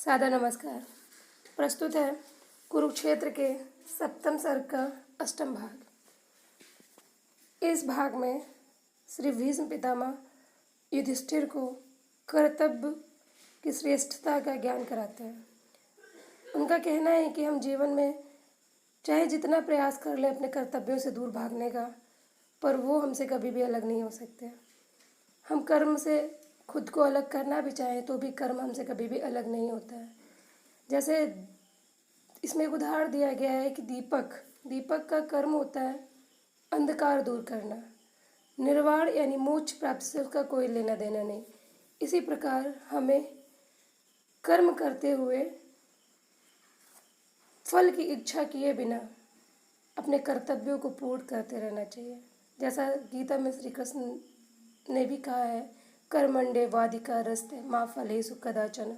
सादा नमस्कार। प्रस्तुत है कुरुक्षेत्र के 7वें सर्ग का 8वां भाग। इस भाग में श्री भीष्म पितामह युधिष्ठिर को कर्तव्य की श्रेष्ठता का ज्ञान कराते हैं। उनका कहना है कि हम जीवन में चाहे जितना प्रयास कर लें अपने कर्तव्यों से दूर भागने का, पर वो हमसे कभी भी अलग नहीं हो सकते। हम कर्म से खुद को अलग करना भी चाहें तो भी कर्म हमसे कभी भी अलग नहीं होता है। जैसे इसमें एक उदाहरण दिया गया है कि दीपक का कर्म होता है अंधकार दूर करना, निर्वाण यानी मोक्ष प्राप्ति से उसका कोई लेना देना नहीं। इसी प्रकार हमें कर्म करते हुए फल की इच्छा किए बिना अपने कर्तव्यों को पूर्ण करते रहना चाहिए। जैसा गीता में श्री कृष्ण ने भी कहा है, कर्मण्डे वाधिकारस्ते मा फलेषु कदाचन।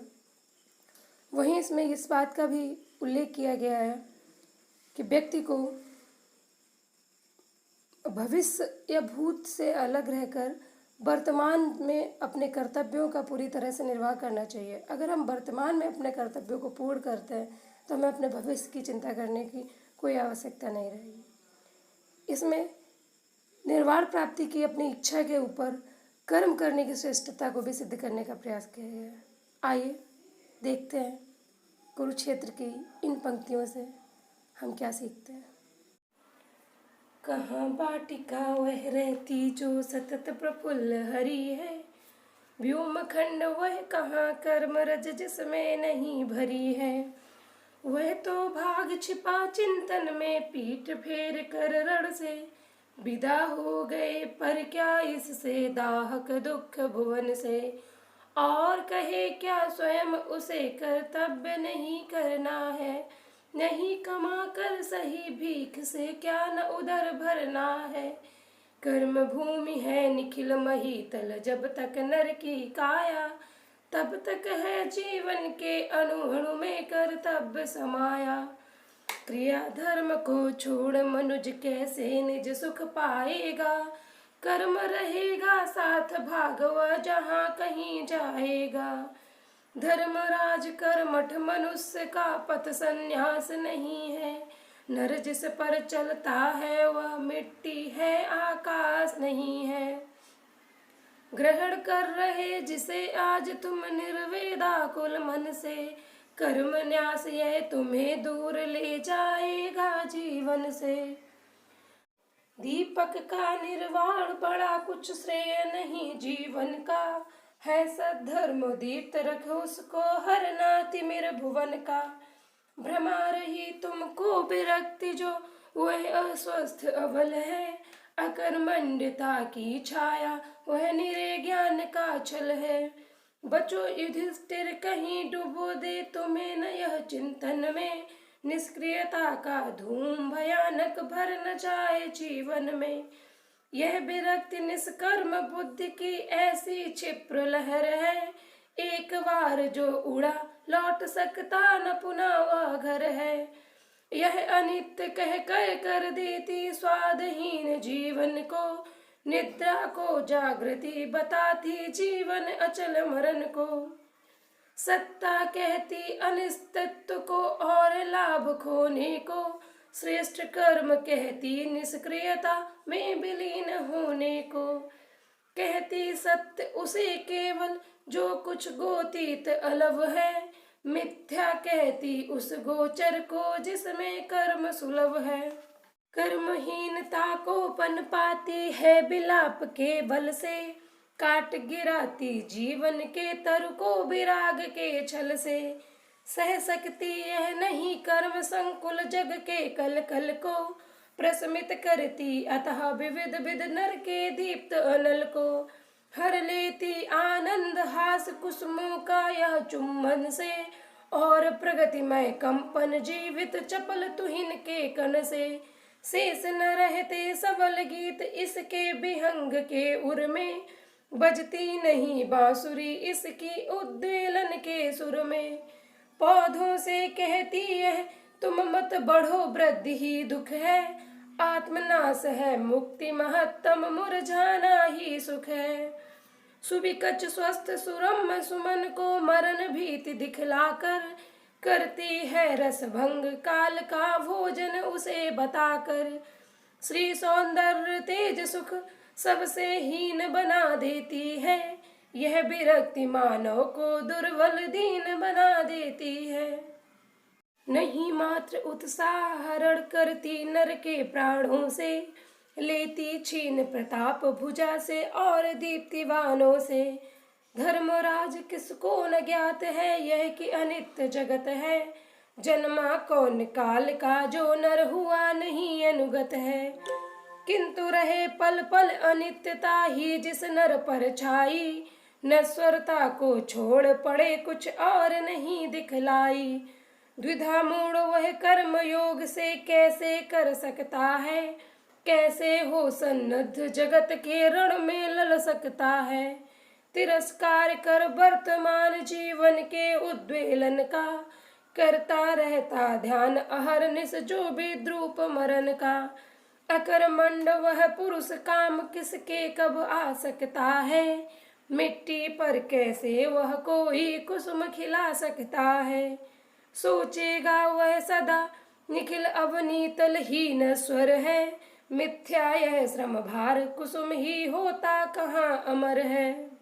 वहीं इसमें इस बात का भी उल्लेख किया गया है कि व्यक्ति को भविष्य या भूत से अलग रहकर वर्तमान में अपने कर्तव्यों का पूरी तरह से निर्वाह करना चाहिए। अगर हम वर्तमान में अपने कर्तव्यों को पूर्ण करते हैं तो हमें अपने भविष्य की चिंता करने की कोई आवश्यकता नहीं रहेगी। इसमें निर्वाण प्राप्ति की अपनी इच्छा के ऊपर कर्म करने की श्रेष्ठता को भी सिद्ध करने का प्रयास किया गया है। आइए देखते हैं कुरुक्षेत्र की इन पंक्तियों से हम क्या सीखते हैं। कहाँ वाटिका वह रहती जो सतत प्रफुल्ल हरी है, व्योम खंड वह कहाँ कर्म रज जिसमें नहीं भरी है। वह तो भाग छिपा चिंतन में पीठ फेर कर रण से, विदा हो गए पर क्या इससे दाहक दुख भुवन से। और कहे क्या स्वयं उसे कर्तव्य नहीं करना है, नहीं कमा कर सही भीख से क्या न उदर भरना है। कर्म भूमि है निखिल महीतल जब तक नर की काया, तब तक है जीवन के अणु अणु में कर्तव्य समाया। क्रिया धर्म को छोड़ मनुज कैसे निज सुख पाएगा, कर्म रहेगा साथ भागवा जहाँ कहीं जाएगा। धर्मराज कर्मठ मनुष्य का पथ संन्यास नहीं है, नर जिस पर चलता है वह मिट्टी है आकाश नहीं है। ग्रहण कर रहे जिसे आज तुम निर्वेदाकुल मन से, कर्म न्यास यह तुम्हें दूर ले जाएगा जीवन से। दीपक का निर्वाण बड़ा कुछ श्रेय नहीं जीवन का, है सद्धर्म दीप्त रख उसको हर नाति मेरे भुवन का। भ्रमा रही तुमको विरक्ति जो वह अस्वस्थ अबल है, अकर्मण्यता की छाया वह निरे ज्ञान का छल है। बचो युधिष्ठिर कहीं डुबो दे तुम्हें न यह चिंतन में, निष्क्रियता का धूम भयानक भर न जाए जीवन में। यह विरक्ति निष्कर्म बुद्धि की ऐसी क्षिप्र लहर है, एक बार जो उड़ा लौट सकता न पुनः वह घर है। यह अनित्य कह कर देती स्वादहीन जीवन को, निद्रा को जागृति बताती जीवन अचल मरण को। सत्ता कहती अनिस्तित्व को और लाभ खोने को, श्रेष्ठ कर्म कहती निष्क्रियता में विलीन होने को। कहती सत्य उसे केवल जो कुछ गोतीत अलव है, मिथ्या कहती उस गोचर को जिसमें कर्म सुलभ है। कर्महीनता को पन पाती है विलाप के बल से, काट गिराती जीवन के तरु को विराग के छल से। सह सकती यह नहीं कर्म संकुल जग के कल कल को, प्रशमित करती अतः विविध विध नर के दीप्त अनल को। हर लेती आनंद हास कुसुमों का यह चुम्बन से, और प्रगतिमय कंपन जीवित चपल तुहिन के कण से। शेष न रहते सबल गीत इसके विहंग के उर में, बजती नहीं बांसुरी इसकी उद्वेलन के सुर में। पौधों से कहती है तुम मत बढ़ो वृद्धि ही दुख है, आत्मनाश है मुक्ति महत्तम मुरझाना ही सुख है। सुविकच स्वस्थ सुरम्य सुमन को मरण भीति दिखलाकर, करती है रस भंग काल का भोजन उसे बताकर। श्री सौंदर्य तेज सुख सबसे हीन बना देती है, यह विरक्ति मानव को दुर्बल दीन बना देती है। नहीं मात्र उत्साह हरण करती नर के प्राणों से, लेती छीन प्रताप भुजा से और दीप्तिवानों से। धर्मराज किसको न ज्ञात है यह कि अनित्य जगत है, जन्मा कौन काल का जो नर हुआ नहीं अनुगत है। किंतु रहे पल पल अनित्यता ही जिस नर पर छाई, नश्वरता को छोड़ पड़े कुछ और नहीं दिखलाई। द्विधा मूढ़ वह कर्म योग से कैसे कर सकता है, कैसे हो सन्नद्ध जगत के रण में लड़ सकता है। तिरस्कार कर वर्तमान जीवन के उद्वेलन का, करता रहता ध्यान अहरनिश जो भी द्रूप मरण का। अकर्मण्य वह पुरुष काम किसके कब आ सकता है, मिट्टी पर कैसे वह कोई कुसुम खिला सकता है। सोचेगा वह सदा निखिल अवनीतल ही नश्वर है, मिथ्या यह श्रम भार कुसुम ही होता कहाँ अमर है।